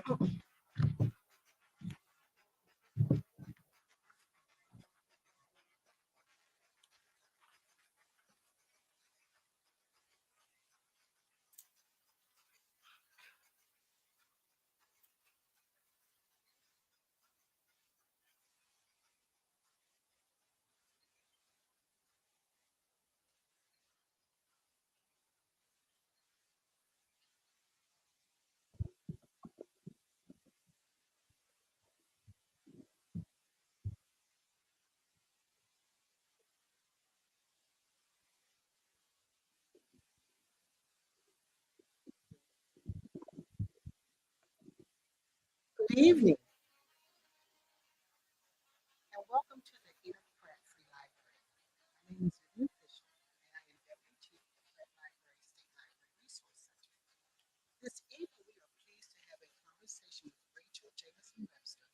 Good evening, and welcome to the Enoch Pratt Free Library. My name is Benjamin Fisher, and I am Deputy Chief of the Pratt Library State Library Resource Center. This evening, we are pleased to have a conversation with Rachel Jamison Webster,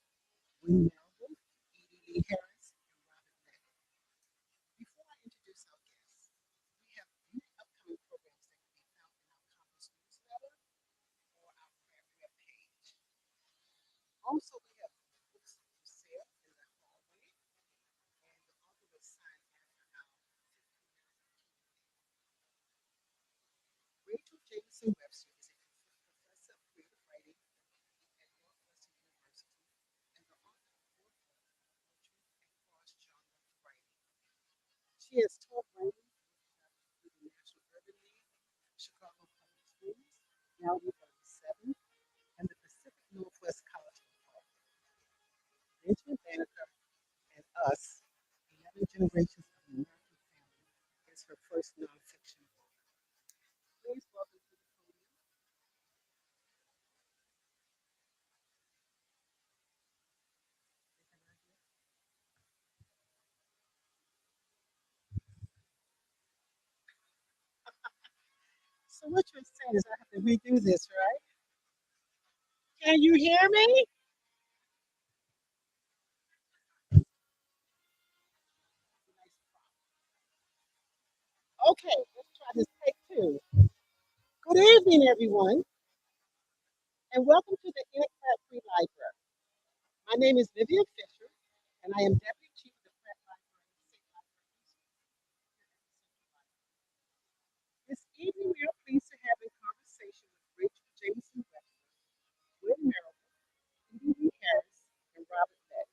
Wayne Melville, Edie Lee Harris, and Robert Beckett. Before I introduce our guests, we have many upcoming programs that can be found in our campus newsletter or our Pratt web page. Also, we have books for sale in the hallway, and the author will sign after our 15 minutes of Q&A. Rachel Jamison Webster is a professor of creative writing at Northwestern University and the author of 4 books, poetry, and cross-genre writing. She has taught writing through the National Urban League, Chicago Public Schools, Gallery 37, and the Pacific Northwest College of Art. Benjamin Banneker and Us, 11 Generations of an American Family, is her first nonfiction book. Please welcome to the podium. So what you're saying is I have to redo this, right? Can you hear me? Okay, let's try this take two. Good evening, everyone, and welcome to the Enoch Pratt Free Library. My name is Vivian Fisher, and I am Deputy Chief of the Pratt Library State Library Resource. This evening, we are pleased to have a conversation with Rachel Jamison Webster, Will Merrill, Edie Lee Harris, and Robert Beck.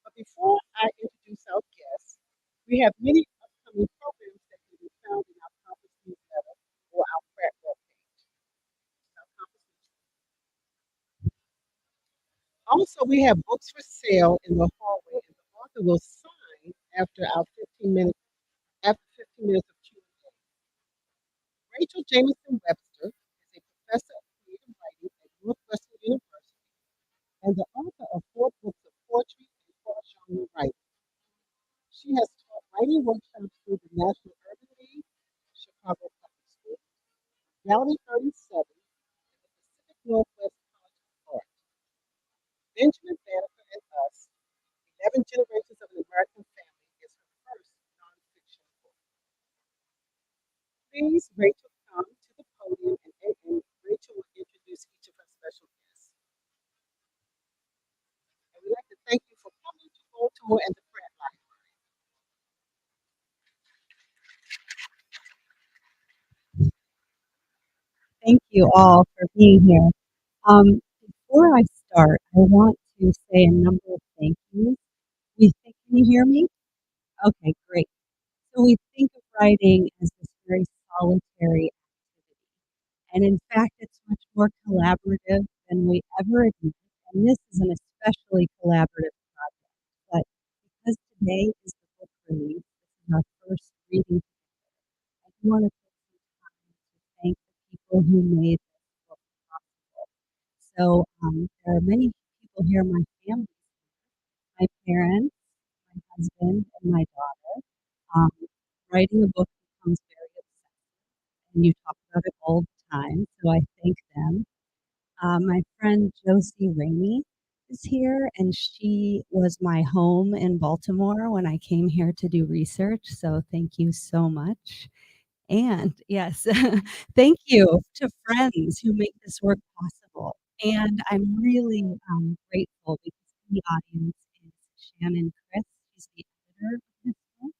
But before I introduce our guests, we have many upcoming programs that can be found in our conference newsletter or our Pratt webpage. Our conference Also, we have books for sale in the hallway, and the author will sign after 15 minutes of Q&A. Rachel Jamison Webster is a professor of creative writing at Northwestern University and the author of 4 books of poetry and cross-genre writing. She has taught writing workshops through the National Urban League, Chicago Public Schools, Gallery 37, and the Pacific Northwest College of Art. Benjamin Banneker and Us, 11 Generations of an American Family, is her first nonfiction book. Please, Rachel, come to the podium, and Rachel will introduce each of her special guests. And we'd like to thank you for coming to Baltimore and the Pratt Library. Thank you all for being here. Before I start, I want to say a number of thank yous. Can you hear me? Okay, great. So we think of writing as this very solitary activity. And in fact, it's much more collaborative than we ever admit. And this is an especially collaborative project. But because today is the book release, this is our first reading together, I do want to take some time to thank the people who made this book possible. So there are many people here, my family, my parents, my husband, and my daughter. Um, Writing a book becomes very obsessive, and you talk about it all the time, so I thank them. My friend Josie Ramey is here, and she was my home in Baltimore when I came here to do research, so thank you so much. And yes, thank you to friends who make this work possible. And I'm really grateful because in the audience is Shannon Chris. She's the editor of this book.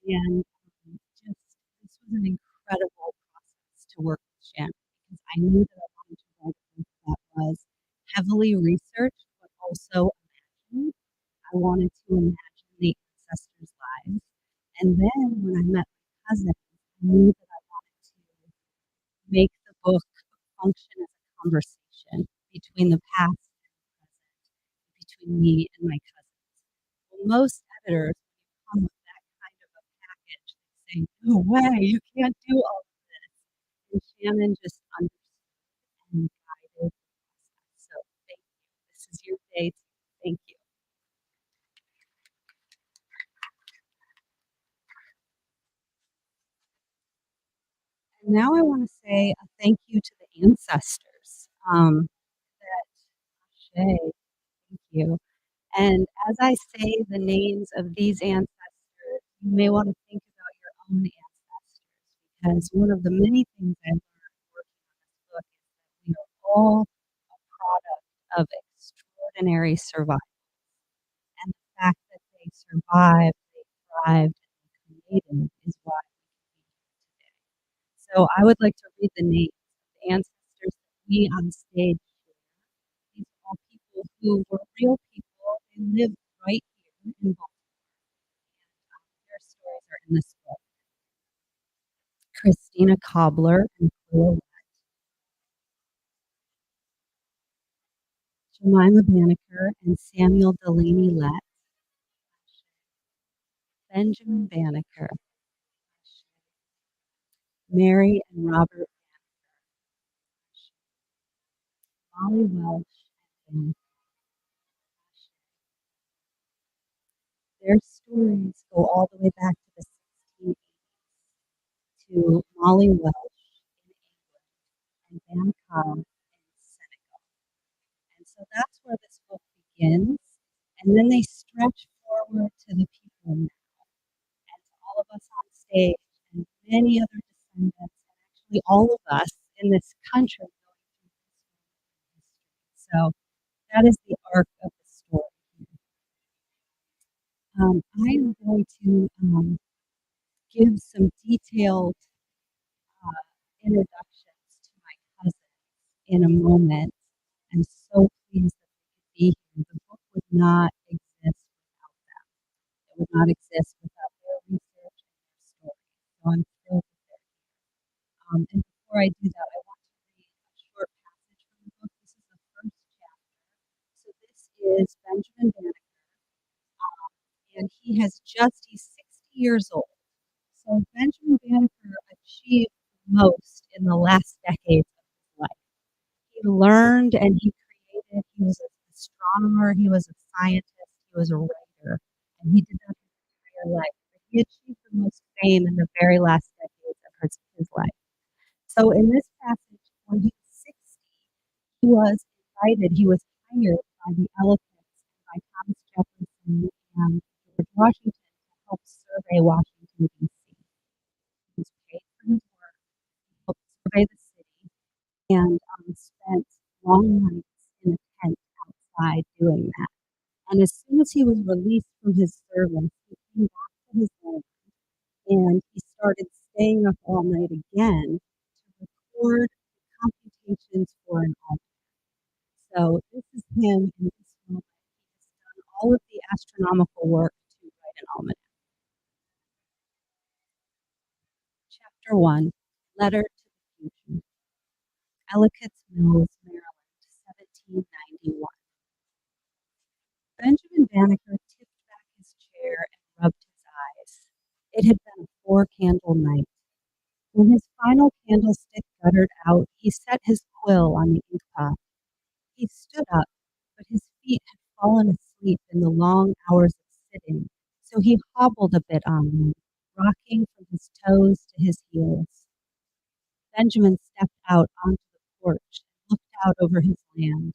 And just this was an incredible process to work with Shannon because I knew that I wanted to write a book that was heavily researched but also imagined. I wanted to imagine the ancestors' lives. And then when I met my cousin, I knew that I wanted to make the book function as a conversation between the past and the present, between me and my cousins. Well, most editors, when you come with that kind of a package, they say, "No way, you can't do all of this." And Shannon just understood and guided the process. So thank you. This is your day. Thank you. And now I want to say a thank you to the ancestors. That Ashe, thank you. And as I say the names of these ancestors, you may want to think about your own ancestors because one of the many things I learned working on this book is that we are all a product of extraordinary survival. And the fact that they survived, they thrived, and they created is why we can be here today. So I would like to read the names of the ancestors that we on stage share. These are all people who were real people. They lived right here in Baltimore. And their stories are in this book. Christina Cobbler and Cleo Jemima Banneker and Samuel Delaney Lett, Benjamin Banneker, Mary and Robert Molly Welsh, and their stories go all the way back to the 1680s to Molly Welsh in England and Banneker in Senegal. And so that's where this book begins. And then they stretch forward to the people now and to all of us on stage and many other descendants, and actually all of us in this country going through this moment in history. So that is the arc of the story here. I am going to give some detailed introductions to my cousins in a moment. I'm so pleased that they could be here. The book would not exist without them. It would not exist without their research and their story. So I'm thrilled that they're here. And before I do that, I want to read a short passage from the book. This is the first chapter. So this is Benjamin Banneker, and he's 60 years old. So Benjamin Banneker achieved the most in the last decades of his life. He learned and he created. He was an astronomer, he was a scientist, he was a writer, and he did that his entire life. But he achieved the most fame in the very last decades of his life. So in this passage, when he was 60, he was hired by the Elephants and by Thomas Jefferson and George Washington to help survey Washington, D.C. He was paid for his work, he helped survey the city, and spent long nights in a tent outside doing that. And as soon as he was released from his service, he came back to his home and he started staying up all night again to record the computations for an almanac. So this is him in this moment. He has done all of the astronomical work to write an almanac. Chapter 1, Letter to the Future. Ellicott's Mills, Maryland, 1791. Benjamin Banneker tipped back his chair and rubbed his eyes. It had been a four-candle night. When his final candlestick guttered out, he set his quill on the inkpot. He stood up, but his feet had fallen asleep in the long hours of sitting, so he hobbled a bit on them, rocking from his toes to his heels. Benjamin stepped out onto the porch and looked out over his land.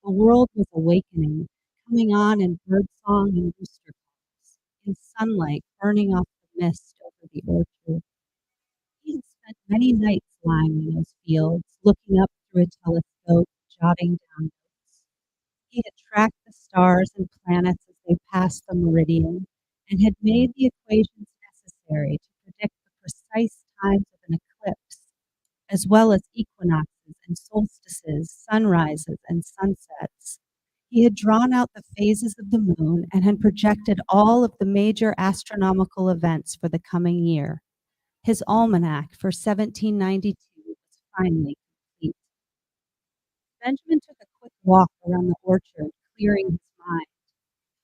The world was awakening, coming on in birdsong and rooster calls, in sunlight burning off the mist over the orchard. He had spent many nights lying in those fields, looking up through a telescope, jotting down notes. He had tracked the stars and planets as they passed the meridian and had made the equations necessary to predict the precise times of an eclipse, as well as equinoxes and solstices, sunrises and sunsets. He had drawn out the phases of the moon and had projected all of the major astronomical events for the coming year. His almanac for 1792 was finally complete. Benjamin took a quick walk around the orchard, clearing his mind.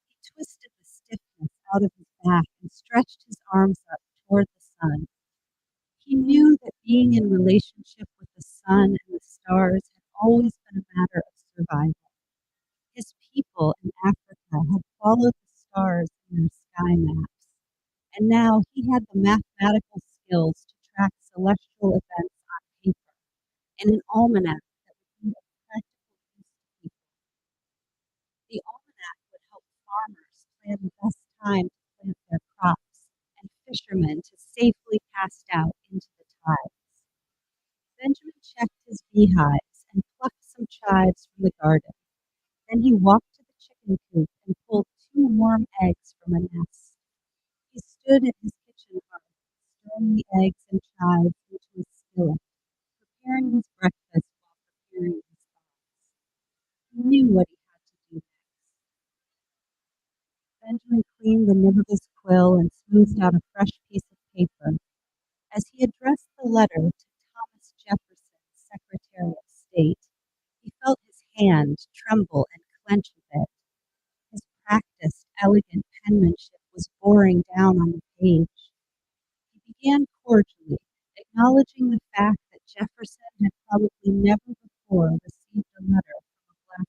He twisted the stiffness out of his back and stretched his arms up toward the sun. He knew that being in relationship with the sun and the stars had always been a matter of survival. His people in Africa had followed the stars in their sky maps, and now he had the mathematical skills to track celestial events on paper in an almanac that would be of practical use to people. The almanac would help farmers plan the best time to plant their crops and fishermen to safely cast out into the tides. Benjamin checked his beehives and plucked some chives from the garden. Then he walked to the chicken coop and pulled two warm eggs from a nest. He stood at his kitchen hearth, stirring the eggs and chives into a skillet, preparing his breakfast while preparing his thoughts. He knew what he had to do next. Benjamin cleaned the nib of his quill and smoothed out a fresh piece of paper. As he addressed the letter to Thomas Jefferson, Secretary of State, he felt his hand tremble and clench a bit. His practiced, elegant penmanship was boring down on the page. He began cordially, acknowledging the fact that Jefferson had probably never before received a letter from a black man.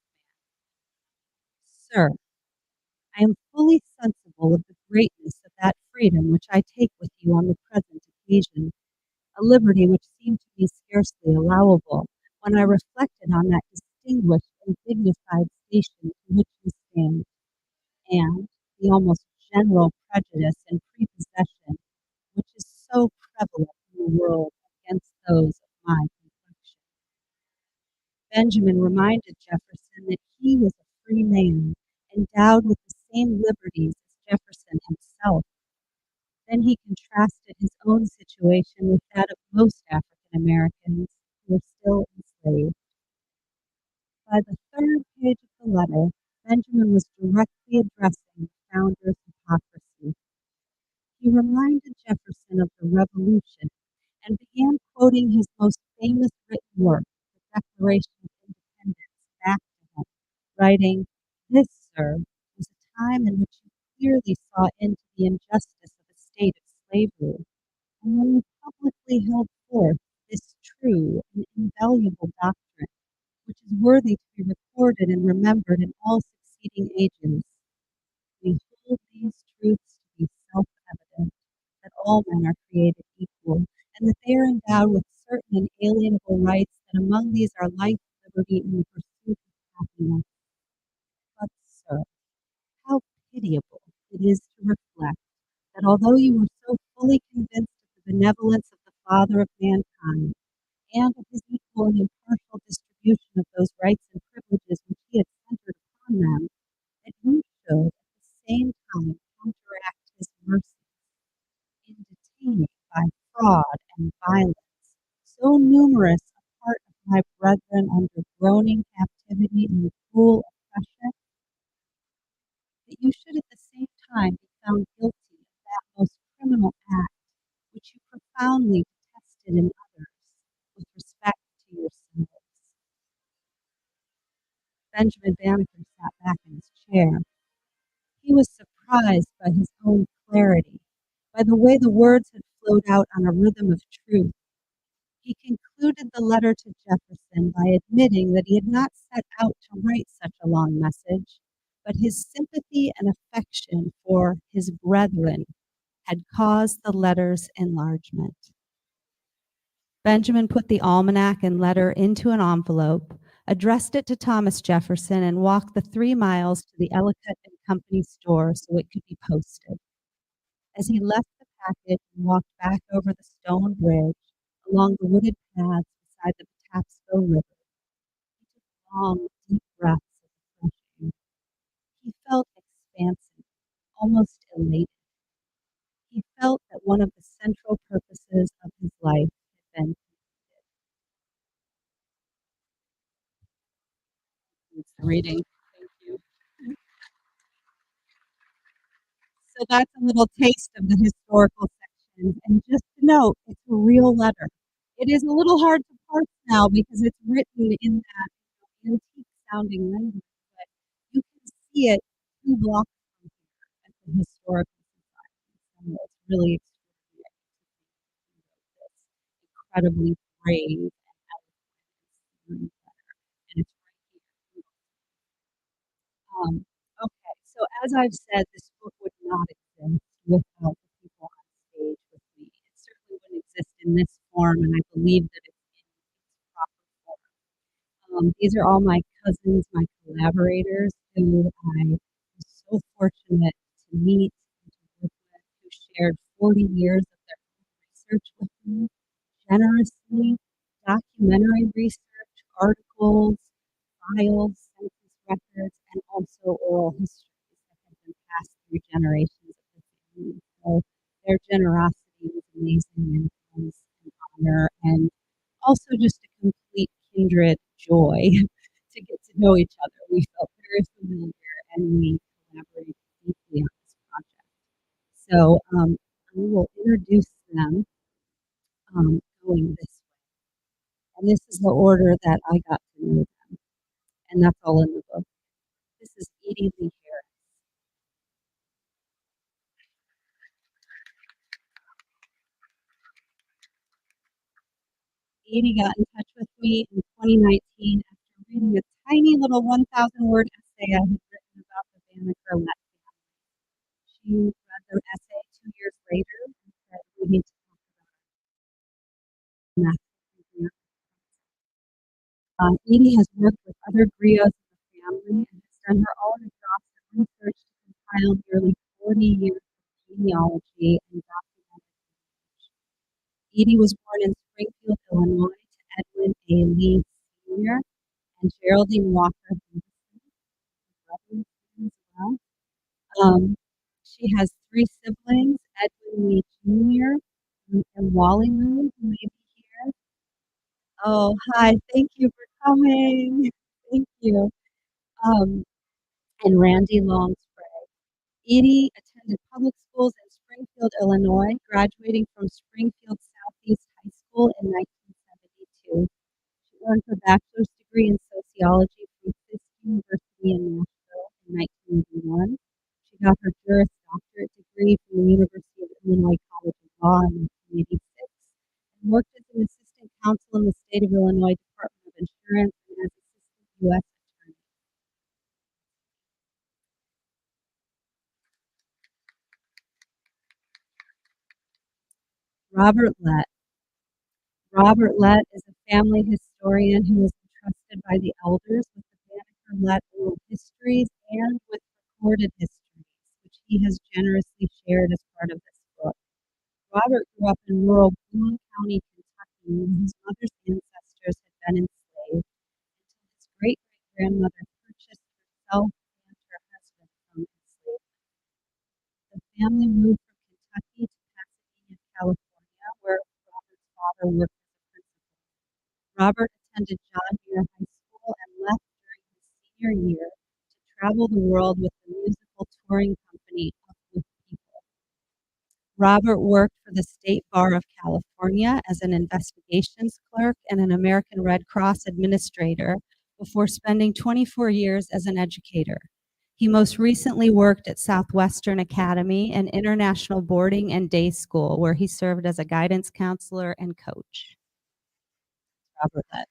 Sir, I am fully sensible of the greatness of that freedom which I take with you on the present occasion, a liberty which seemed to me scarcely allowable when I reflected on that distinguished and dignified station to which you stand, and the almost general prejudice and prepossession which is so prevalent in the world against those of my complexion. Benjamin reminded Jefferson that he was a free man, endowed with the same liberties as Jefferson himself. Then he contrasted his own situation with that of most African Americans who were still enslaved. By the third page of the letter, Benjamin was directly addressing the founder's hypocrisy. He reminded Jefferson of the Revolution and began quoting his most famous written work, the Declaration of Independence, back to him, writing, "This, sir, was a time in which you clearly saw into the injustice of a state of slavery, and when you publicly held forth this true and invaluable doctrine, which is worthy to be recorded and remembered in all succeeding ages. We hold these truths to be self-evident, that all men are created equal, and that they are endowed with certain inalienable rights, that among these are life, liberty, and the pursuit of happiness. But, sir, how pitiable it is to reflect that although you were so fully convinced of the benevolence of the Father of mankind, and of his equal and impartial distribution of those rights and privileges which he had centered upon them, that you should at the same time counteract his mercy in detaining by fraud and violence so numerous a part of my brethren under groaning captivity and cruel oppression, that you should at the same time be found guilty of that most criminal act which you profoundly detested in others with respect to yourselves." Benjamin Banneker sat back in his chair. He was surprised by his own clarity, by the way the words had flowed out on a rhythm of truth. He concluded the letter to Jefferson by admitting that he had not set out to write such a long message, but his sympathy and affection for his brethren had caused the letter's enlargement. Benjamin put the almanac and letter into an envelope, addressed it to Thomas Jefferson, and walked the 3 miles to the Ellicott and Company store so it could be posted. As he left the package and walked back over the stone bridge along the wooded paths beside the Patapsco River, he took long, deep breaths of fresh air. He felt expansive, almost elated. He felt that one of the central purposes of his life had been completed. Reading. Thank you. So that's a little taste of the historical section. And just to note, it's a real letter. It is a little hard to parse now because it's written in that antique sounding language, but you can see it 2 blocks from here at the historical society. So it's really extraordinary to think this incredibly brave and eloquent and it's right here. Okay, so as I've said, this book would not exist without the people on stage with me. It certainly wouldn't exist in this form, and I believe that it's in its proper form. These are all my cousins, my collaborators, who I was so fortunate to meet and to work with, who shared 40 years of their research with me generously, documentary research, articles, files, census records, and also oral histories that have been passed through generations of the family. So their generosity was amazing and was an honor and also just a complete kindred joy to get to know each other. We felt very familiar and we collaborated deeply on this project. So I will introduce them going this way. And this is the order that I got to know them. And that's all in the book. This is Edie Lee Harris. Edie got in touch with me in 2019 after reading a tiny little 1,000 word essay I had written about the Banneker let. She read the essay 2 years later and said, we need to talk about math. Edie has worked with other griots in the family and has done her own exhaustive research to compile nearly 40 years of genealogy and documented lineage. Edie was born in Springfield, Illinois, to Edwin A. Lee Sr. and Geraldine Walker Henderson, brothers as well. She has 3 siblings, Edwin Lee Jr. and Wally Lee, who may be here. Oh, hi. Thank you for coming. Thank you. Um, and Randy Longspray. Edie attended public schools in Springfield, Illinois, graduating from Springfield Southeast High School in 1972. She earned her bachelor's degree in sociology from Fisk University in Nashville in 1981. She got her Juris Doctorate degree from the University of Illinois College of Law in 1986 and worked as an assistant counsel in the state of Illinois Department of Insurance and as assistant U.S. attorney. Robert Lett. Robert Lett is a family historian who was entrusted by the elders with the Banneker Lett oral histories and with recorded histories, which he has generously shared as part of this book. Robert grew up in rural Boone County, Kentucky, where his mother's ancestors had been enslaved until his great-great-grandmother purchased herself and her husband from enslavement. The family moved from Kentucky to Pasadena, California, where Robert's father worked as a principal. Robert attended John Muir High School and left during his senior year to travel the world with the musical touring company Up with People. Robert worked for the State Bar of California as an investigations clerk and an American Red Cross administrator before spending 24 years as an educator. He most recently worked at Southwestern Academy, an international boarding and day school, where he served as a guidance counselor and coach. Robert Lett.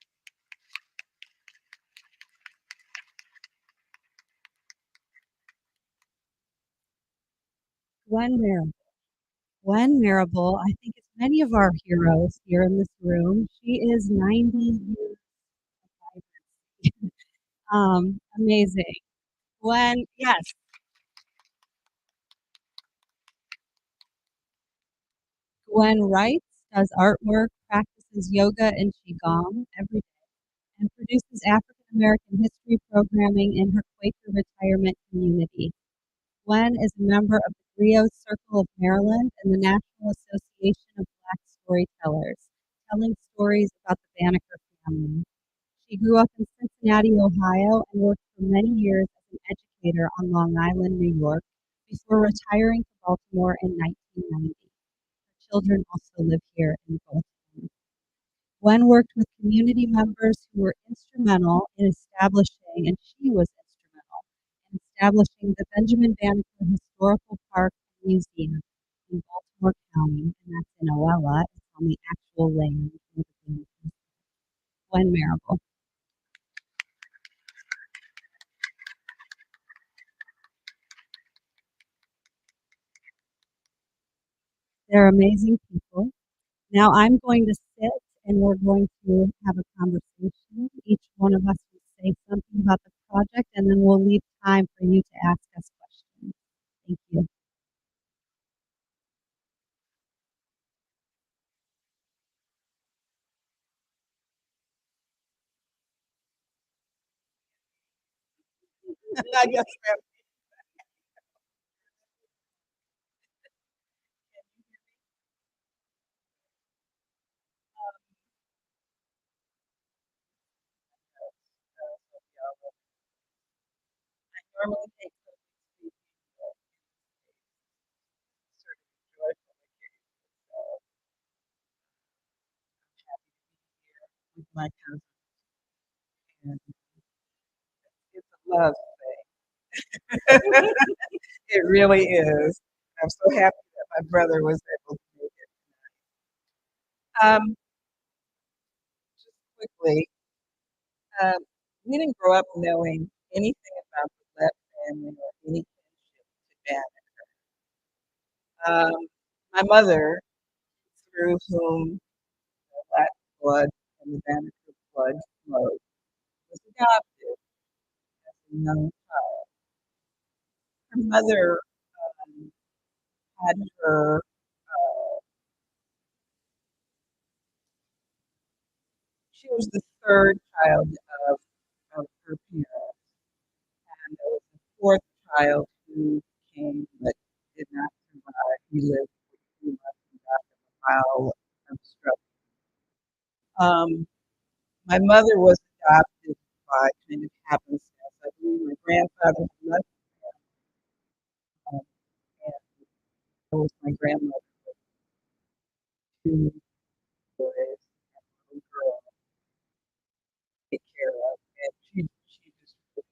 Gwen Merrill. Gwen Marable, I think it's many of our heroes here in this room. She is 90 years of vibrancy. Amazing. Gwen, yes. Gwen writes, does artwork, practices yoga and qigong every day, and produces African American history programming in her Quaker retirement community. Gwen is a member of the Griot Circle of Maryland and the National Association of Black Storytellers, telling stories about the Banneker family. She grew up in Cincinnati, Ohio, and worked for many years as an educator on Long Island, New York, before retiring to Baltimore in 1990. Her children also live here in Baltimore. Gwen worked with community members who were instrumental in establishing, and she was instrumental in establishing the Benjamin Banneker Historical Park and Museum in Baltimore County, and that's in Oella. It's on the actual land of the Bannekers. Gwen Marable. They're amazing people. Now I'm going to sit and we're going to have a conversation. Each one of us will say something about the project and then we'll leave time for you to ask us questions. Thank you. I guess I normally take public speaking, sort of joyful occasion. So I'm happy to be here with my cousin, and it's a love thing. It really is. I'm so happy that my brother was able to make it. Just quickly, um, we didn't grow up knowing anything about the Lett family or any kinship to Bannon. My mother, through whom the Latin blood and the Banneker blood flowed, was adopted as a young child. Her mother um, had her, she was the third child of her parents, and there was a fourth child who came but did not survive. He lived for 2 months and died of a bowel obstruction. My mother was adopted by kind of happenstance. I believe my grandfather left him, and there was my grandmother with 2 boys and a little girl to take care of, and she just and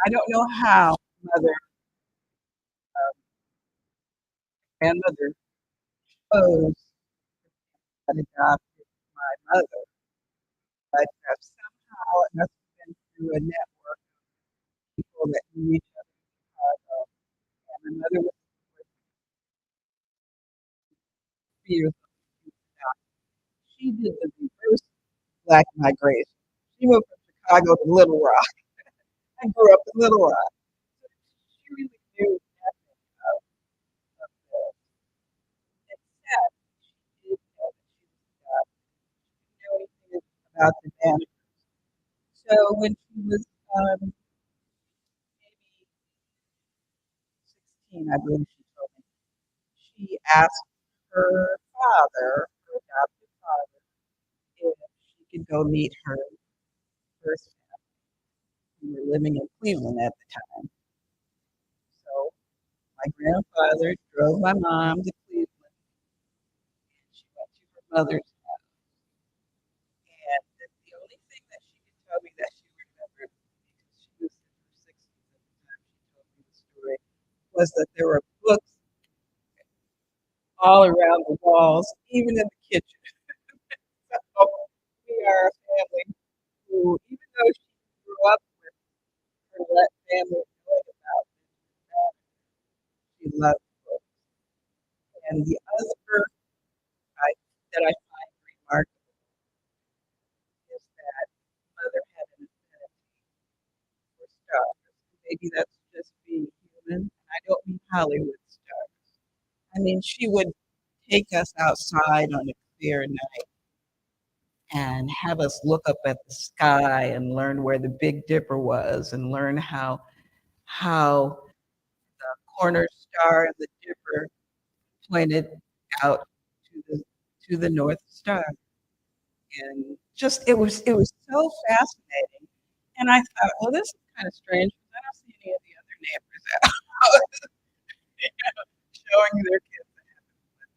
I don't know how mother grandmother chose to adopt my mother, but somehow it must have been through a network of people that knew each other in Chicago. And my mother was 3 years old. She did the reverse black migration. She moved from Chicago to Little Rock. I grew up in Little Rock. So she really knew nothing of this, except she did know that she was adopted. She didn't know anything about the Banneker. So when she was maybe 16, I believe she told me, she asked her father, her adopted father, if she could go meet her first family who were living in Cleveland at the time. So my grandfather drove my mom to Cleveland, and she went to her mother's house. And the only thing that she could tell me that she remembered, because she was in her 60s at the time she told me the story, was that there were books all around the walls, even in the kitchen. So we are a family who, even though she grew up with her family knowing about that, she loved books. And the other I, that I find remarkable is that mother had an affinity for stars. Maybe that's just being human. And I don't mean Hollywood stars. I mean, she would take us outside on a clear night and have us look up at the sky and learn where the Big Dipper was and learn how the corner star and the dipper pointed out to the North Star. And just it was so fascinating. And I thought, well, this is kind of strange because I don't see any of the other neighbors out showing their kids that. But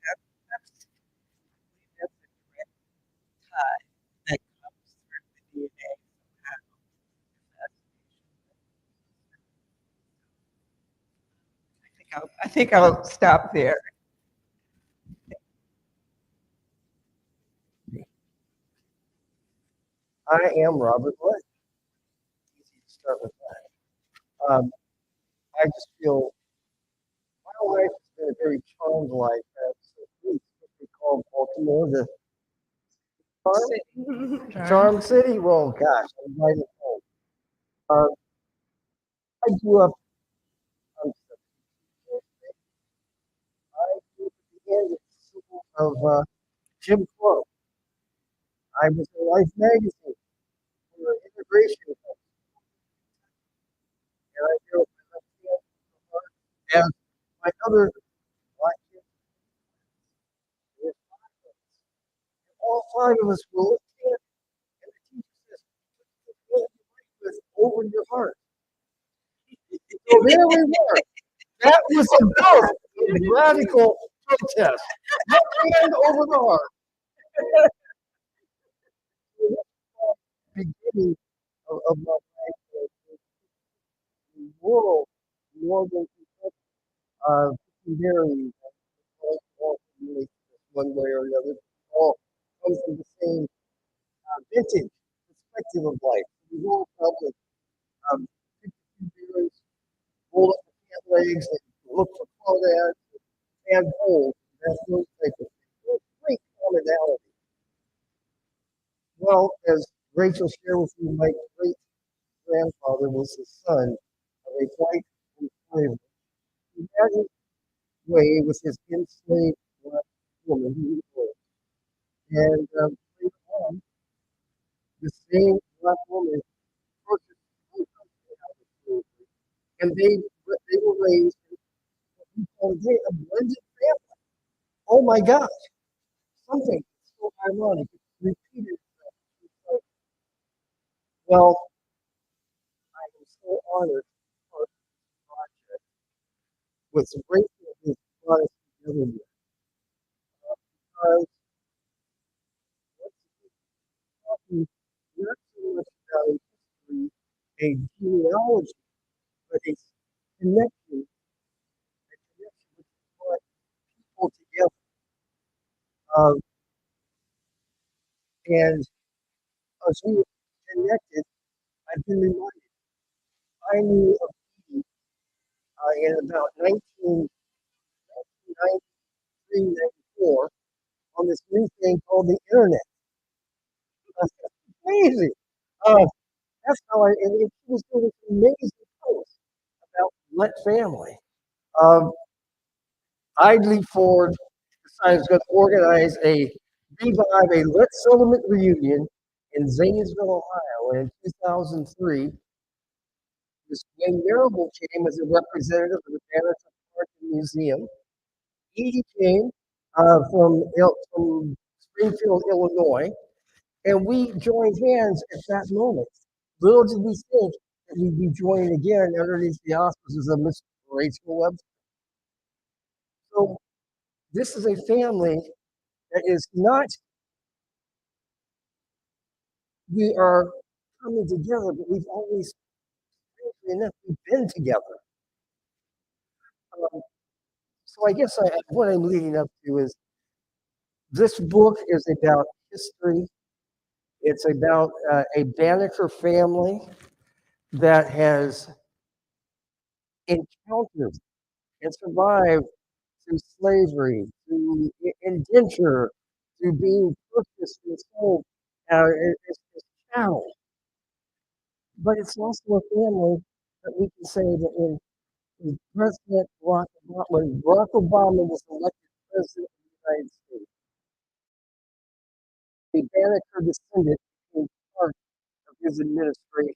that's a direct tie that comes through the DNA somehow. I think I'll stop there. I am Robert Wood. Easy to start with that. I just feel my life has been a very charmed life. It's what we call Baltimore, the charm city. Well, gosh, I'm right at home. Um, I grew up. Um, I grew up at the end of Jim Crow. I was in Life magazine for an immigration help, and I grew up in the as my other black kids. There were five of us. All five of us were looking at, and the teacher says, "Put your hand with over your heart." So there we were. That was a birth of radical protest. Left hand over the heart. Beginning of my life, the world, more than secondary, all really one way or another, all comes from the same vintage perspective of life. We all come with um, 52 beers, roll up the pant legs, and look for crawdads and holes. That's those type of things. There's great commonality. Well, as Rachel shared with you, my great grandfather was the son of a white enslaver. He had his way with his enslaved black woman who he was. And later on, the same black woman purchased two husbands out of slavery, and they were raised in what we call today a blended family. Oh my gosh, something so ironic. It's repeated itself. Well, I am so honored to be part of this project with the grateful has brought us together here. Because what's talking not so much about a history, a genealogy, but a connection which brought people together. Um, and as we connected, I've been reminded. I knew of Edie in about 1993, 94 on this new thing called the internet. That's crazy. Uh, that's how and she was doing this amazing post about Let Family. Um, I leap forward, decided I was going to organize revive a Let Settlement reunion in Zanesville, Ohio. And in 2003, this Wayne Marable came as a representative of the Banneker Park Museum. Edie came from Springfield, Illinois, and we joined hands at that moment. Little did we think that we'd be joining again underneath the auspices of Miss Rachel Webster. So this is a family that is not, we are coming together, but we've always, strangely enough, we've been together. Um, so I guess what I'm leading up to is this book is about history. It's about a Banneker family that has encountered and survived through slavery, through indenture, through being purchased and sold as cattle. But it's also a family that we can say that when when Barack Obama was elected president of the United States, a Banneker descendant became part of his administration.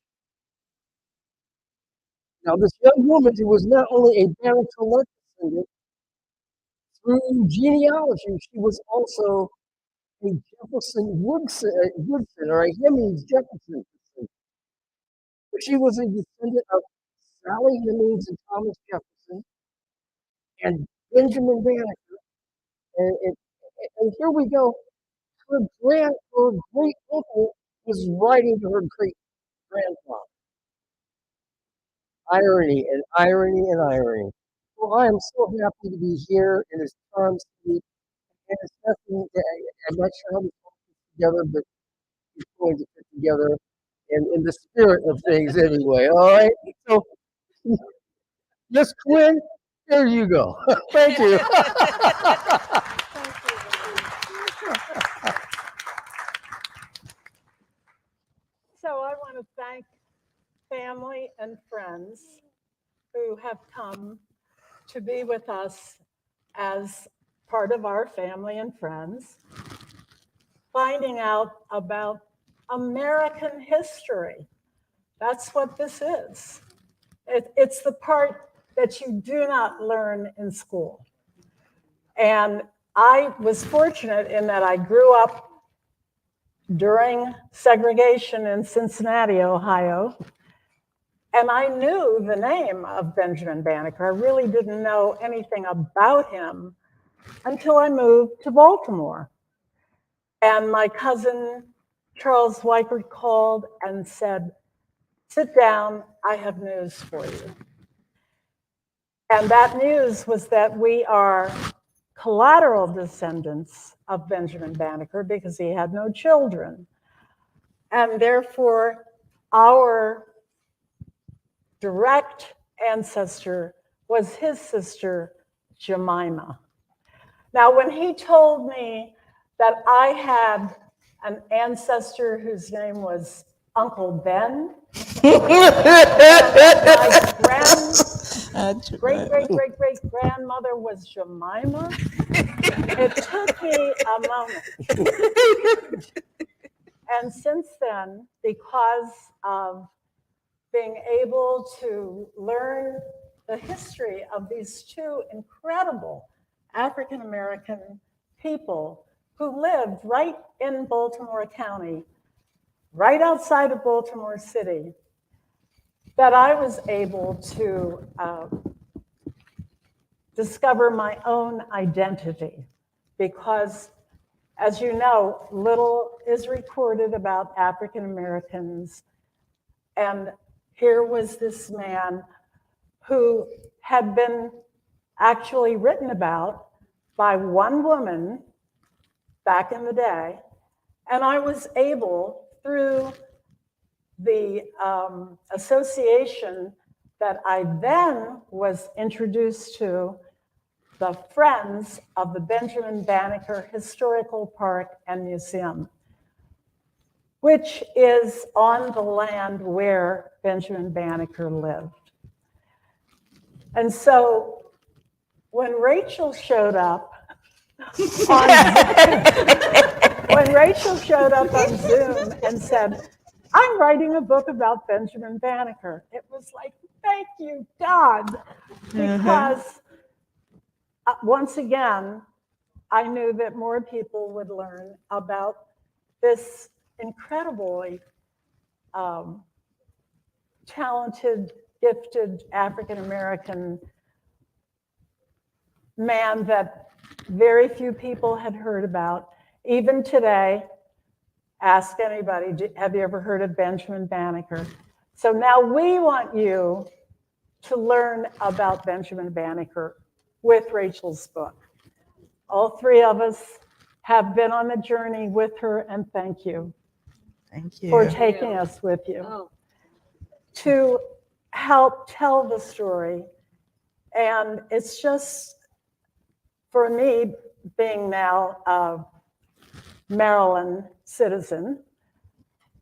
Now, this young woman who was not only a Banneker descendant through genealogy, she was also a Jefferson Woodson or a Hemmings Jefferson descendant. But she was a descendant of Sally Hemmings and Thomas Jefferson and Benjamin Banneker. And, and here we go. Her great uncle was writing to her great grandfather. Irony and irony and irony. Well, I am so happy to be here in this charm city. And it's nothing, I'm not sure how this all fits together, but it's going to fit together in the spirit of things anyway. All right. So, Miss Quinn, there you go. Thank you. So I want to thank family and friends who have come to be with us as part of our family and friends, finding out about American history. That's what this is. It's the part that you do not learn in school. And I was fortunate in that I grew up during segregation in Cincinnati, Ohio, and I knew the name of Benjamin Banneker. I really didn't know anything about him until I moved to Baltimore. And my cousin Charles Weichert called and said, "Sit down, I have news for you." And that news was that we are collateral descendants of Benjamin Banneker because he had no children. And therefore, our direct ancestor was his sister, Jemima. Now, when he told me that I had an ancestor whose name was Uncle Ben, and my great-great-great-great-grandmother was Jemima, it took me a moment. And since then, because of being able to learn the history of these two incredible African American people who lived right in Baltimore County, right outside of Baltimore City, that I was able to discover my own identity. Because, as you know, little is recorded about African Americans. And here was this man who had been actually written about by one woman back in the day. And I was able, through the association that I then was introduced to, the Friends of the Benjamin Banneker Historical Park and Museum, which is on the land where Benjamin Banneker lived. And so when Rachel showed up on Zoom and said, "I'm writing a book about Benjamin Banneker," it was like, thank you, God, because once again, I knew that more people would learn about this incredibly talented, gifted African-American man that very few people had heard about. Even today, ask anybody, have you ever heard of Benjamin Banneker? So now we want you to learn about Benjamin Banneker with Rachel's book. All three of us have been on the journey with her, and thank you. Thank you. For taking us with you to help tell the story. And it's just, for me, being now a Maryland citizen,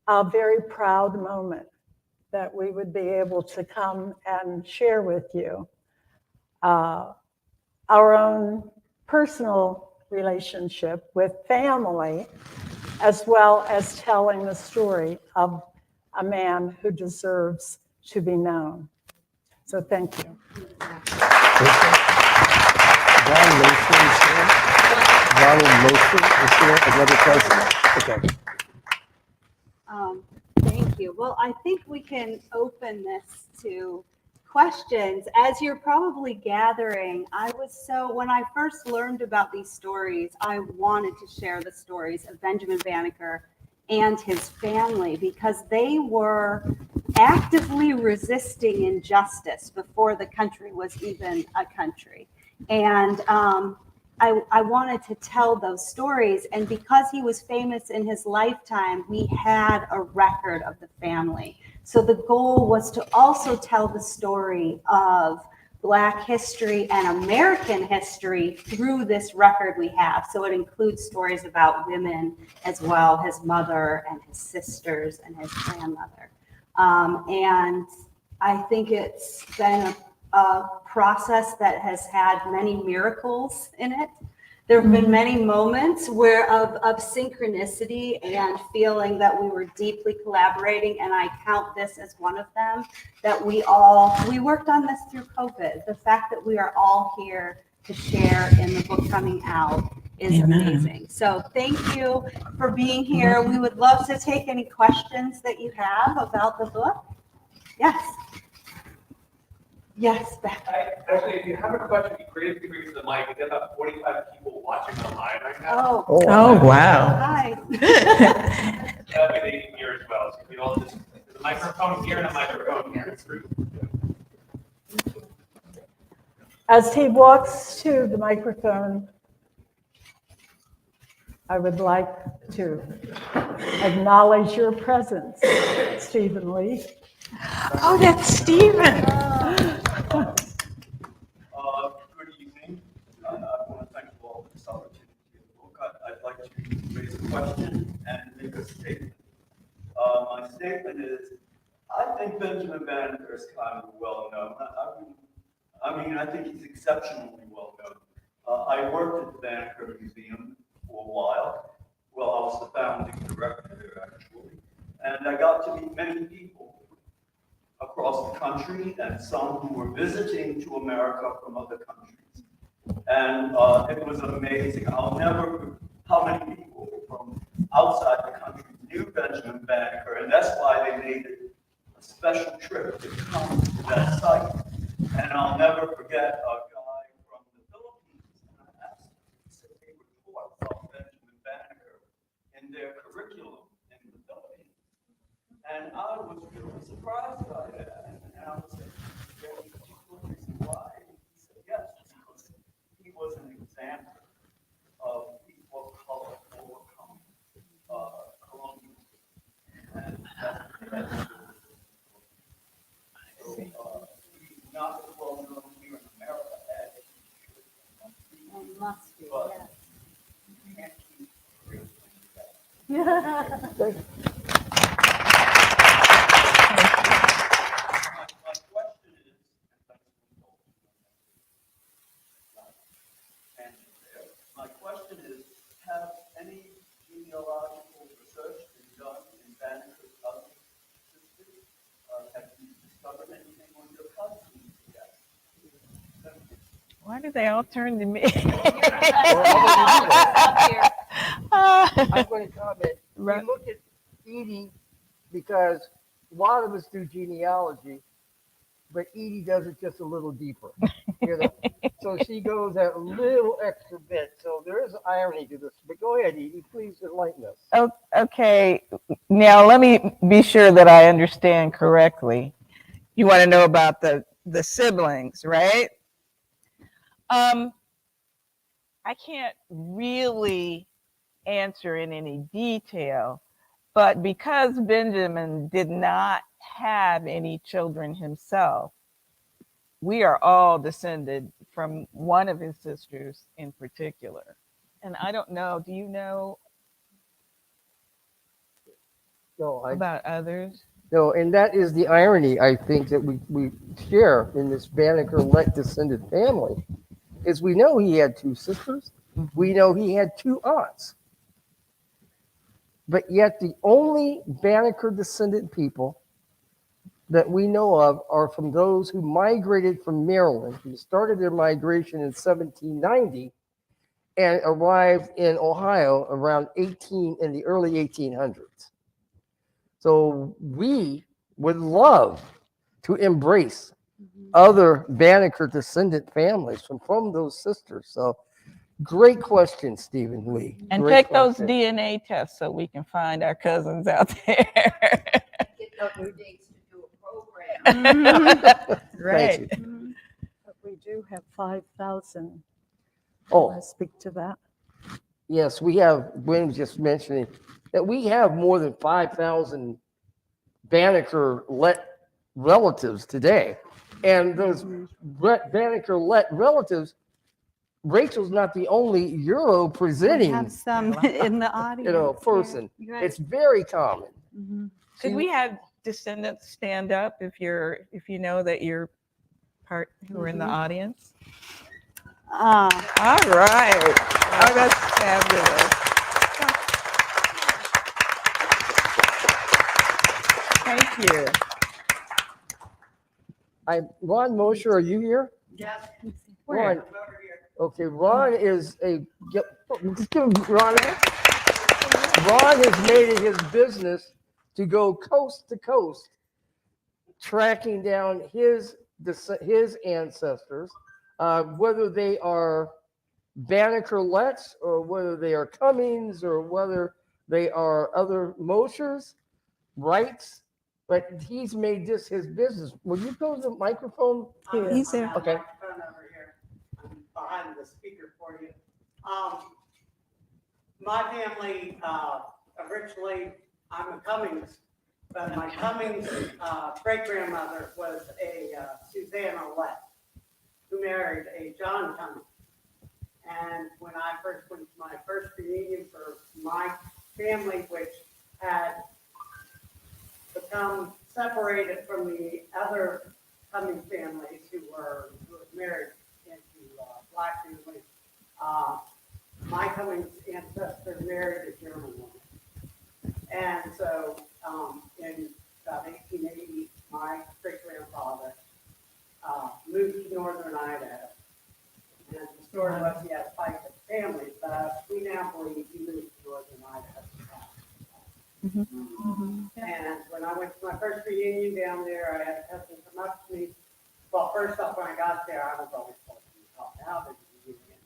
a very proud moment that we would be able to come and share with you our own personal relationship with family as well as telling the story of a man who deserves to be known. So thank you. Ronald Motion is here, another person. Okay. Thank you. Well, I think we can open this to questions. As you're probably gathering, when I first learned about these stories, I wanted to share the stories of Benjamin Banneker and his family because they were actively resisting injustice before the country was even a country. And I wanted to tell those stories. And because he was famous in his lifetime, we had a record of the family. So the goal was to also tell the story of Black history and American history through this record we have. So it includes stories about women as well, his mother and his sisters and his grandmother. And I think it's been a process that has had many miracles in it. There have been many moments of synchronicity and feeling that we were deeply collaborating, and I count this as one of them, that we worked on this through COVID. The fact that we are all here to share in the book coming out is amazing. So thank you for being here. We would love to take any questions that you have about the book. Yes. Yes, Beth. Actually, if you have a question, it'd be great if you bring to the mic. We have about 45 people watching online right now. Oh, wow. Hi. That'd be the here as well. So we all just, there's a microphone here and a microphone here. As he walks to the microphone, I would like to acknowledge your presence, Stephen Lee. Oh, that's Stephen. Good evening. I want to thank you all for this opportunity in the book. I'd like to raise a question and make a statement. My statement is, I think Benjamin Banneker is kind of well known. I think he's exceptionally well known. I worked at the Banneker Museum for a while. Well, I was the founding director there, actually. And I got to meet many people across the country and some who were visiting to America from other countries. And it was amazing. I'll never, how many people from outside the country knew Benjamin Banneker, and that's why they made it a special trip to come to that site. And I'll never forget a guy from the Philippines, and I asked him, he said they were taught about Benjamin Banneker in their curriculum in the Philippines. And I was really surprised by that. And I was like, is there any particular reason why? He said, yes, because he was an example of people of color overcoming colonialism. And that's so he's not as well known here in America as he should. It must be, But yes. you can't keep that. My question is, and thanks for my question is, have any genealogical research been done in Banneker's other sisters? Have you discovered anything on your cousins yet? Why do they all turn to me? I'm going to comment. Right. We look at Edie because a lot of us do genealogy, but Edie does it just a little deeper. You know? So she goes that little extra bit. So there is irony to this. But go ahead, Edie. Please enlighten us. Oh, okay. Now let me be sure that I understand correctly. You want to know about the siblings, right? I can't really answer in any detail, but because Benjamin did not have any children himself, we are all descended from one of his sisters in particular. And I don't know, do you know about others? No, and that is the irony, I think, that we share in this Banneker descended family, is we know he had two sisters. We know he had two aunts. but yet the only Banneker descendant people that we know of are from those who migrated from Maryland, who started their migration in 1790 and arrived in Ohio around in the early 1800s. So we would love to embrace other Banneker descendant families from those sisters. So great question, Stephen Lee. And Great take those question. DNA tests so we can find our cousins out there. Get those dates to do a program. Right. Thank you. But we do have 5,000. Oh, Can I speak to that? yes, we have, Gwen was just mentioning that we have more than 5,000 Banneker relatives today. And those Banneker relatives, Rachel's not the only Euro We presenting, have some in the audience. person. Yeah, right. It's very common. Mhm. Could we have descendants stand up if you know that you're part who are in the audience? Ah, All right. Oh, that's fabulous. Thank you. Ron Mosher, are you here? Yes. Where? Ron, okay, Ron is just give Ron has made it his business to go coast to coast, tracking down his ancestors, whether they are Banneker-lets or whether they are Cummings or whether they are other Moshers, Wrights, but he's made this his business. Will you go to the microphone? He's there. Okay. Microphone over here. I'm behind the speaker for you. My family, originally, I'm a Cummings, but my Cummings great-grandmother was a Susanna Lett, who married a John Cummings. And when I first went to my first reunion for my family, which had become separated from the other Cummings families who were married into black families, my Cummings ancestor married a German woman. And so in about 1880, my great-grandfather moved to northern Idaho. And the story was he had a fight with the family, but we now believe he moved to northern Idaho. And when I went to my first reunion down there, I had a cousin come up to me. Well, first off, when I got there, I was always told to talk out at the reunion.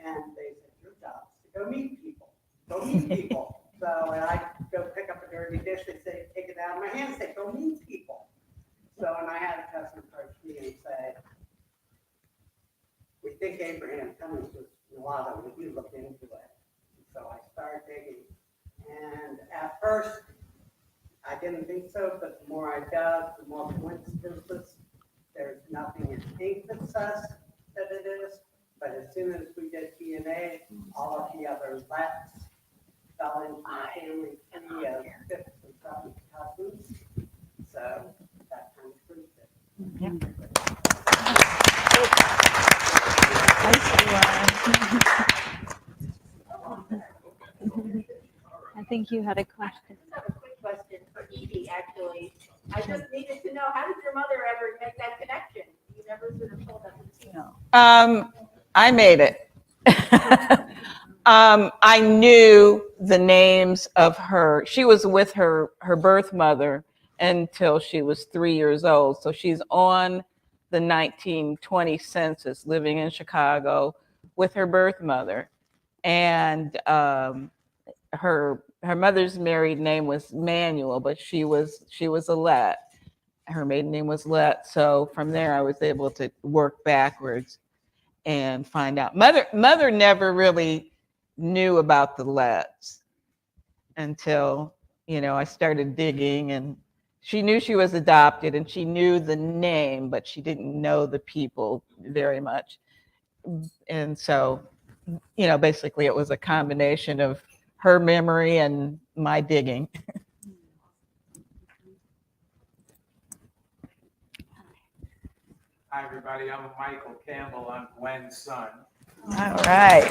And they said, your job is to go meet people. Go meet people. So when I go pick up a dirty dish, they say, take it out of my hand, say, go meet people. So when I had a cousin approach me and say, we think Abraham Cummings was mulatto, would you look into it? So I started digging. And at first, I didn't think so, but the more I dug, the more coincidences. There's nothing in ink that says that it is, but as soon as we did DNA, all of the other Lets fell into my family tree of fifth and seventh cousins. So that kind of proved it. I think you had a question. I have a quick question for Edie, actually. I just needed to know, how did your mother ever make that connection? You never sort of told us. I made it. I knew the names of her. She was with her birth mother until she was 3 years old. So she's on the 1920 census, living in Chicago with her birth mother. And her mother's married name was Manuel, but she was a Lett. Her maiden name was Lett. So from there, I was able to work backwards and find out. Mother never really knew about the Letts until, I started digging, and she knew she was adopted and she knew the name, but she didn't know the people very much. And so, basically it was a combination of her memory and my digging. Hi, everybody. I'm Michael Campbell. I'm Gwen's son. All right.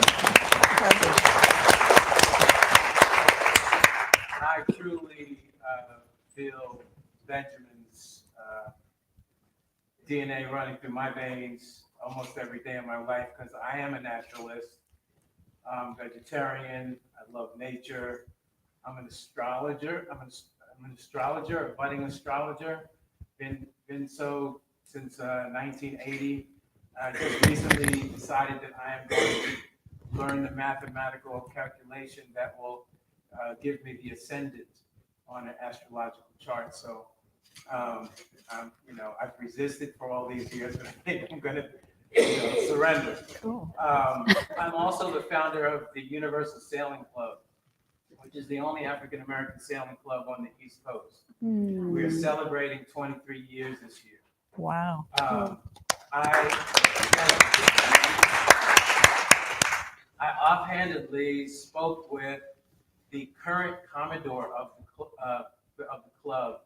DNA running through my veins almost every day of my life because I am a naturalist. I'm vegetarian. I love nature. I'm an astrologer. I'm an astrologer, a budding astrologer. Been so since 1980. I just recently decided that I am going to learn the mathematical calculation that will give me the ascendant on an astrological chart. So, I've resisted for all these years, but I think I'm going to surrender. Cool. I'm also the founder of the Universal Sailing Club, which is the only African American sailing club on the East Coast. We are celebrating 23 years this year. Wow. I offhandedly spoke with the current commodore of the club,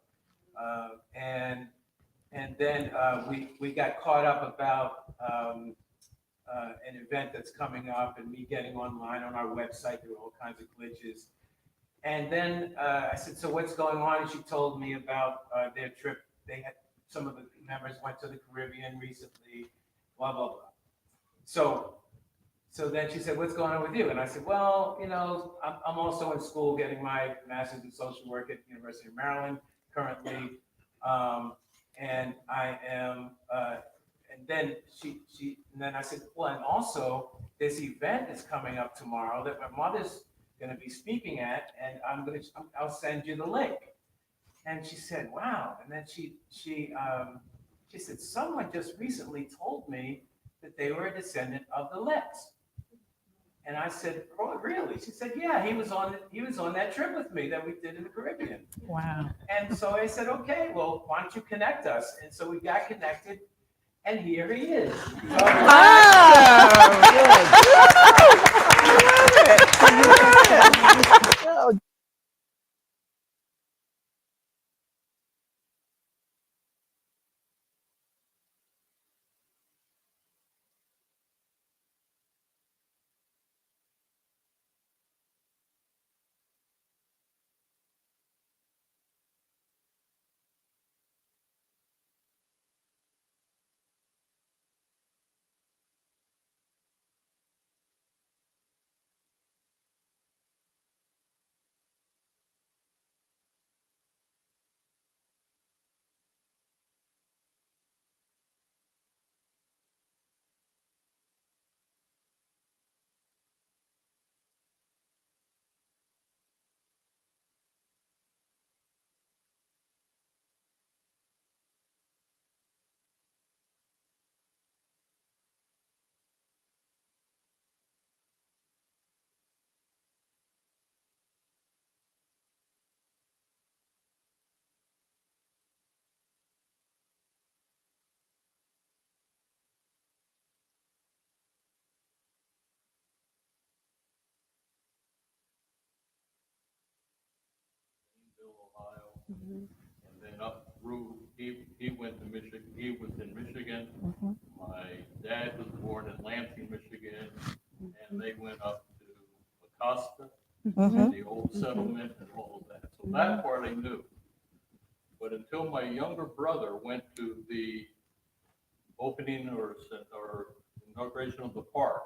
and then we got caught up about an event that's coming up and me getting online on our website. There were all kinds of glitches. And then I said, so what's going on? And she told me about their trip. They had, some of the members went to the Caribbean recently, blah, blah, blah. So then she said, what's going on with you? And I said, well, I'm also in school getting my master's in social work at the University of Maryland currently. And I am, and then and then I said, well, and also this event is coming up tomorrow that my mother's going to be speaking at, and I'll send you the link. And she said, wow. And then she said, someone just recently told me that they were a descendant of the Letts. And I said, oh, really? She said, yeah, he was on that trip with me that we did in the Caribbean. Wow. And so I said, okay, well, why don't you connect us? And so we got connected, and here he is. Ohio, and then up through, he went to Michigan, he was in Michigan. My dad was born in Lansing, Michigan, and they went up to Acosta, the old settlement and all of that. So that part I knew. But until my younger brother went to the opening or inauguration of the park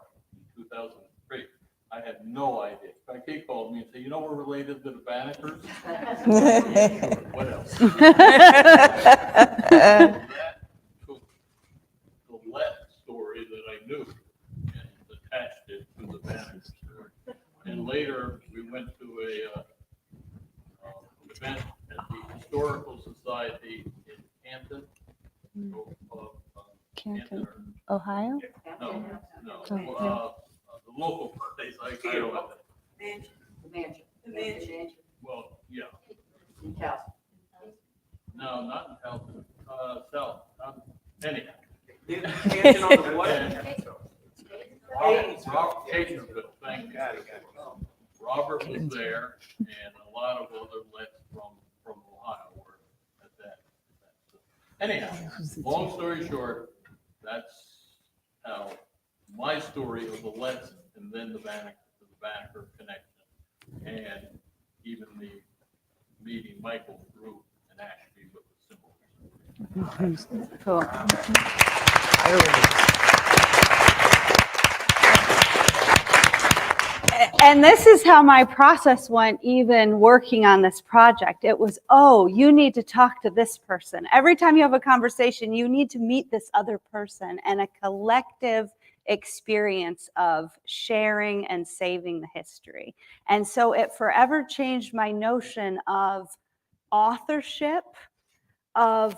in 2003, I had no idea. In fact, he called me and said, we're related to the Bannekers. Yeah, sure. What else? That took the Let story that I knew and attached it to the Banneker story. And later, we went to an event at the Historical Society in Canton. Canton, Ohio? No. The local place, I don't know. The mansion. Well, yeah. In Castle. No, not in Pelton, south. Anyhow. Mansion on the what? Thank God. Robert was there, and a lot of other Letts from Ohio were at that. Anyhow, long story short, that's how my story of the Letts and then the Banneker connection, and even the meeting Michael through an Ashby with the symbol. Cool. And this is how my process went, even working on this project. It was, oh, you need to talk to this person. Every time you have a conversation, you need to meet this other person, and a collective experience of sharing and saving the history. And so it forever changed my notion of authorship, of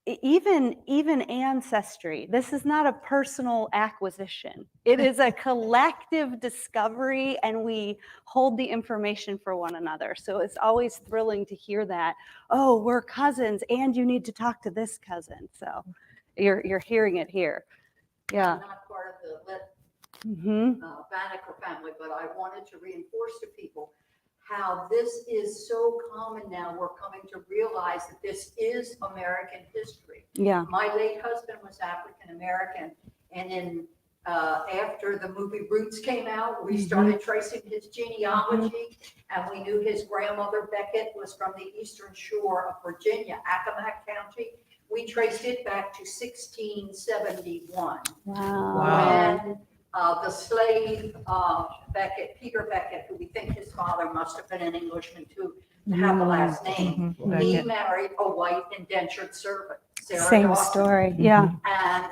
even ancestry. This is not a personal acquisition. It is a collective discovery, and we hold the information for one another. So it's always thrilling to hear that, oh, we're cousins, and you need to talk to this cousin. So you're hearing it here. Yeah. I'm not part of the Mm-hmm. Banneker family, but I wanted to reinforce to people how this is so common now. We're coming to realize that this is American history. Yeah. My late husband was African American, and after the movie Roots came out, we started tracing his genealogy, and we knew his grandmother Beckett was from the eastern shore of Virginia, Accomack County. We traced it back to 1671. Wow. When the slave Beckett, Peter Beckett, who we think his father must have been an Englishman too, to have the last name, he married a white indentured servant, Sarah Same Dawson. story. Yeah. And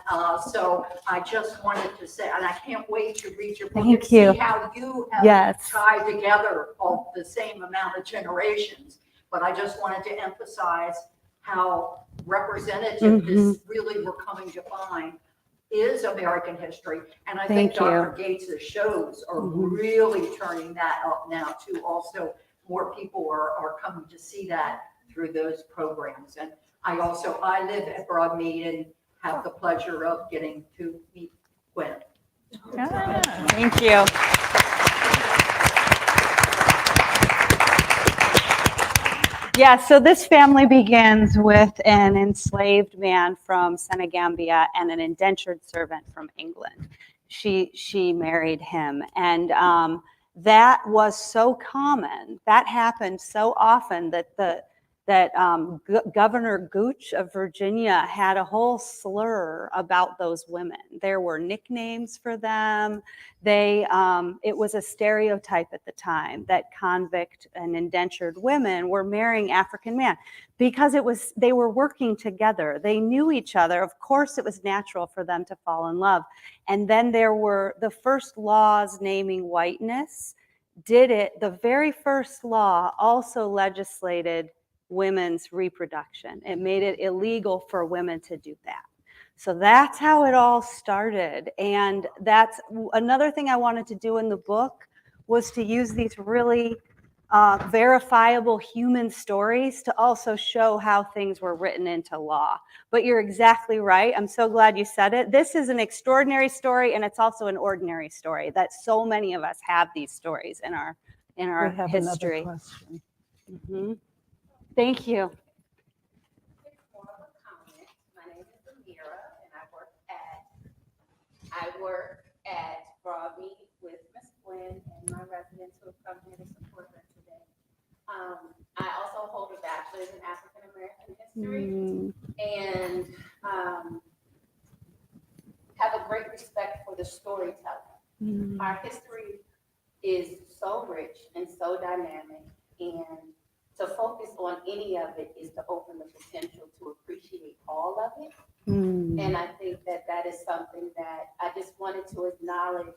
so I just wanted to say, and I can't wait to read your book Thank and you. see how you have Yes. tied together all the same amount of generations. But I just wanted to emphasize how representative this really we're coming to find is American history. And I think Dr. Gates' shows are really turning that up now too. Also, more people are coming to see that through those programs. And I live at Broadmead and have the pleasure of getting to meet Gwen. Thank you. Yeah, so this family begins with an enslaved man from Senegambia and an indentured servant from England. She married him, and that was so common. That happened so often that Governor Gooch of Virginia had a whole slur about those women. There were nicknames for them. It was a stereotype at the time that convict and indentured women were marrying African men because they were working together. They knew each other. Of course, it was natural for them to fall in love. And then there were the first laws naming whiteness. The very first law also legislated women's reproduction. It made it illegal for women to do that. So that's how it all started. And that's another thing I wanted to do in the book, was to use these really verifiable human stories to also show how things were written into law. But you're exactly right. I'm so glad you said it. This is an extraordinary story, and it's also an ordinary story, that so many of us have these stories in our We have history. another question. Thank you. My name is Amira, and I work at Broadmead with Miss Gwen and my residents who have come here to support her today. I also hold a bachelor's in African American history and have a great respect for the storytelling. Our history is so rich and so dynamic, and to focus on any of it is to open the potential to appreciate all of it. And I think that is something that I just wanted to acknowledge,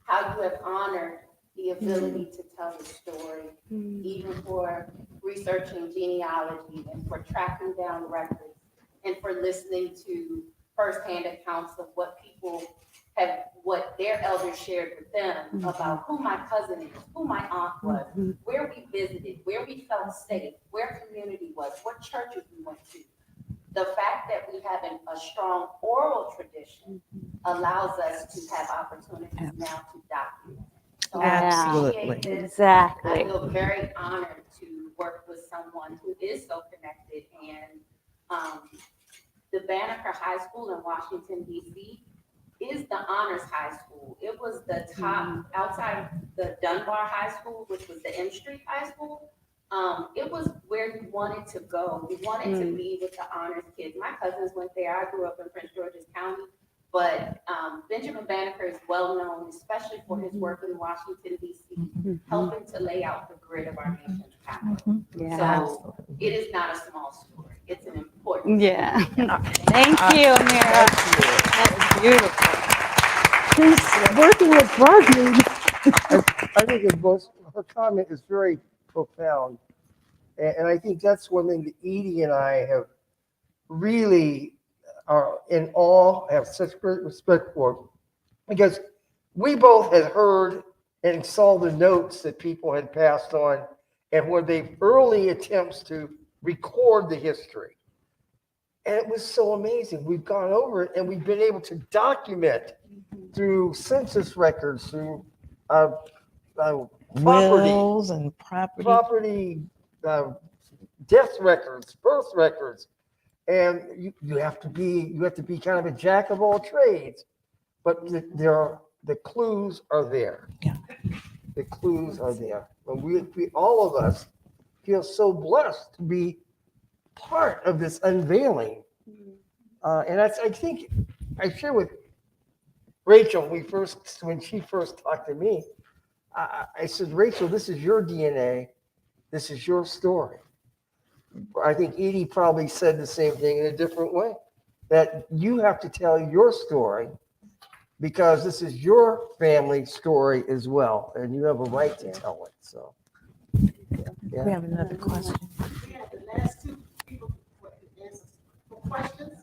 how you have honored the ability to tell the story, even for researching genealogy and for tracking down records and for listening to firsthand accounts of what their elders shared with them about who my cousin is, who my aunt was, where we visited, where we felt safe, where community was, what churches we went to. The fact that we have a strong oral tradition allows us to have opportunities now to document. So Absolutely. I appreciate this. Exactly. I feel very honored to work with someone who is so connected. And the Banneker High School in Washington, D.C. is the honors high school. It was the top, outside of the Dunbar High School, which was the M Street High School, It was where you wanted to go. You wanted to be with the honors kids. My cousins went there. I grew up in Prince George's County, but Benjamin Banneker is well known, especially for his work in Washington, D.C., helping to lay out the grid of our nation's capital. Yeah. So it is not a small story. It's an important story. Yeah. Thank you, Amira. That's beautiful. She's working with Rodney. I think it was, her comment is very profound. And I think that's one thing that Edie and I have really are in awe, have such great respect for, because we both had heard and saw the notes that people had passed on and were the early attempts to record the history. And it was so amazing. We've gone over it and we've been able to document through census records, through Wills and property, death records, birth records. And you have to be kind of a jack of all trades, but the clues are there. Yeah. The clues are there. And we all of us feel so blessed to be part of this unveiling. And I think I share with Rachel, when she first talked to me, I said, Rachel, this is your DNA. This is your story. I think Edie probably said the same thing in a different way, that you have to tell your story because this is your family story as well, and you have a right to tell it. So, yeah. We have another question. We have the last two people for answers for questions.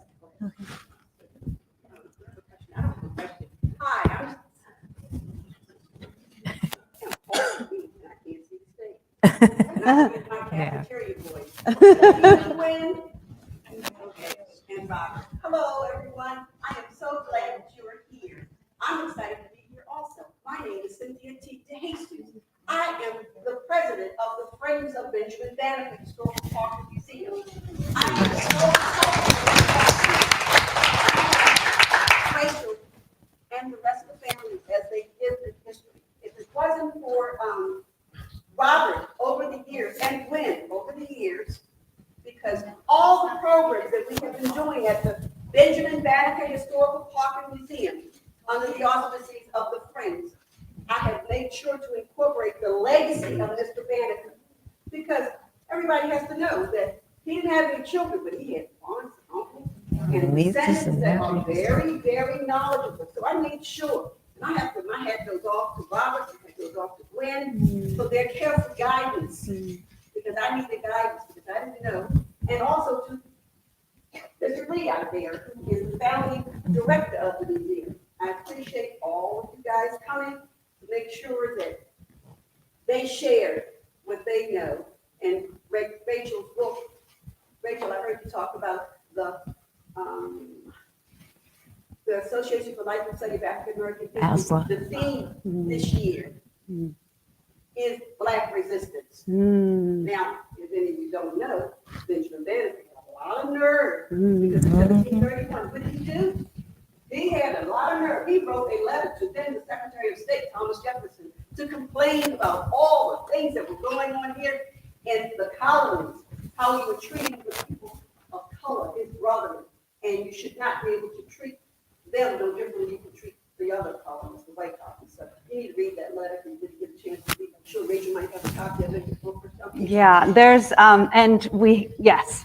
Hi, Yeah. And Robert. Hello, everyone. I am so glad that you are here. I'm excited to be here also. My name is Cynthia T. DeHastings. I am the president of the Friends of Benjamin Banneker Historical Park and Museum. I am so Rachel and the rest of the family as they give the history. If it wasn't for Robert over the years and Gwen over the years, because all the programs that we have been doing at the Benjamin Banneker Historical Park and Museum under the auspices of the Friends, I have made sure to incorporate the legacy of Mr. Banneker, because everybody has to know that he didn't have any children, but he had aunts and uncles and descendants that are very, very knowledgeable. So I made sure, and I have to, my hat goes off to Robert, my hat goes off to Gwen, for their careful guidance, because I need the guidance, because I didn't know, and also to Mr. Lee out there, who is the family director of the museum. I appreciate all of you guys coming to make sure that they share what they know. And Rachel's book, Rachel, I heard you talk about the Association for Life and Study of African American History. The theme this year is Black resistance. Now, if any of you don't know, Benjamin Banneker had a lot of nerve because in 1731, what did he do? He had a lot of nerve. He wrote a letter to then the Secretary of State, Thomas Jefferson, to complain about all the things that were going on here in the colonies, how he was treating the people of color, his brethren, and you should not be able to treat them no differently than you can treat the other colonies, the white colonies. So you need to read that letter if you didn't get a chance to read it. I'm sure Rachel might have a copy of it book or something. Yeah, there's, and yes.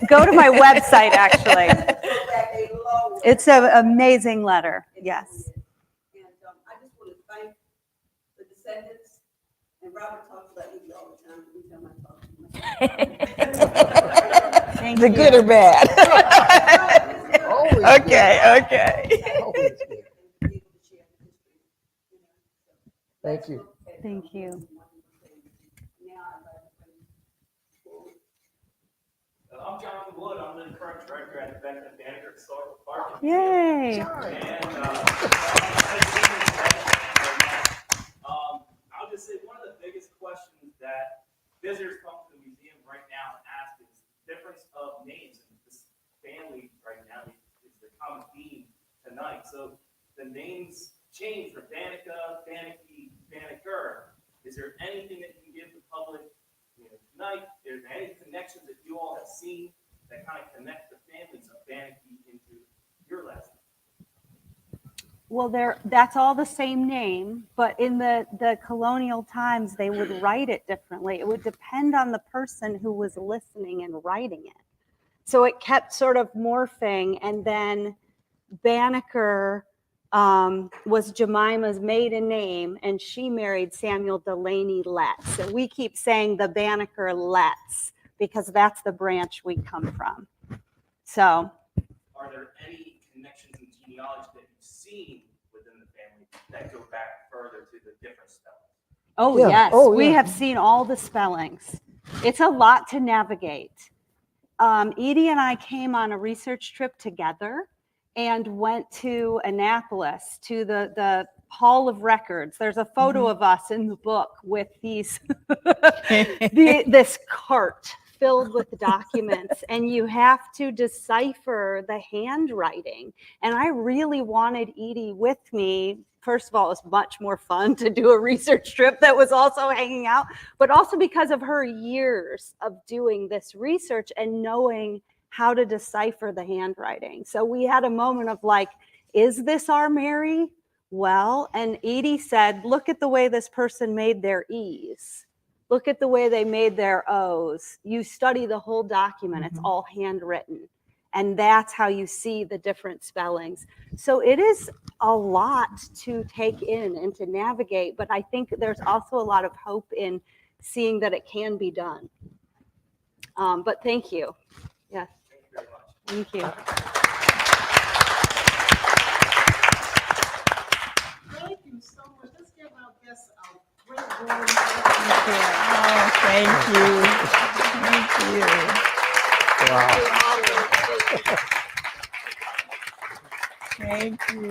Go to my website, actually. It's an amazing letter, yes. And I just want to thank the descendants, and Robert talks about you all the time. We tell my talk. The good or bad? Always Okay. Always good. Thank you. Thank you. I'm Jonathan Wood. I'm the current director at the Benjamin Banneker Historical Park. Yay. And I'll just say one of the biggest questions that visitors come to the museum right now and ask is the difference of names. And this family right now is the common theme tonight. So the names change from Banneker, Banneker, Banneker. Is there anything that you can give the public tonight, is there any connections that you all have seen that kind of connect the families of Banneker into your last name? Well, that's all the same name, but in the colonial times, they would write it differently. It would depend on the person who was listening and writing it. So it kept sort of morphing, and then Banneker was Jemima's maiden name, and she married Samuel Delaney Letts. So we keep saying the Banneker Letts because that's the branch we come from. So, Are there any connections in genealogy that you've seen within the family that go back further to the different spellings? oh Yeah. yes, Oh, we yeah. have seen all the spellings. It's a lot to navigate. Edie and I came on a research trip together and went to Annapolis to the Hall of Records. There's a photo of us in the book with these this cart filled with documents, and you have to decipher the handwriting. And I really wanted Edie with me. First of all, it was much more fun to do a research trip that was also hanging out, but also because of her years of doing this research and knowing how to decipher the handwriting. So we had a moment of like, is this our Mary? Well, and Edie said, look at the way this person made their E's. Look at the way they made their O's. You study the whole document, it's all handwritten. And that's how you see the different spellings. So it is a lot to take in and to navigate, but I think there's also a lot of hope in seeing that it can be done. But thank you. Yes. Thank you very much. Thank you. Thank you so much. Let's give our guests a great warm Oh, thank you. Thank you. Wow. Thank you.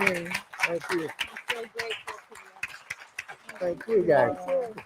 Thank you. I'm so grateful to you. Thank you, guys. Thank you.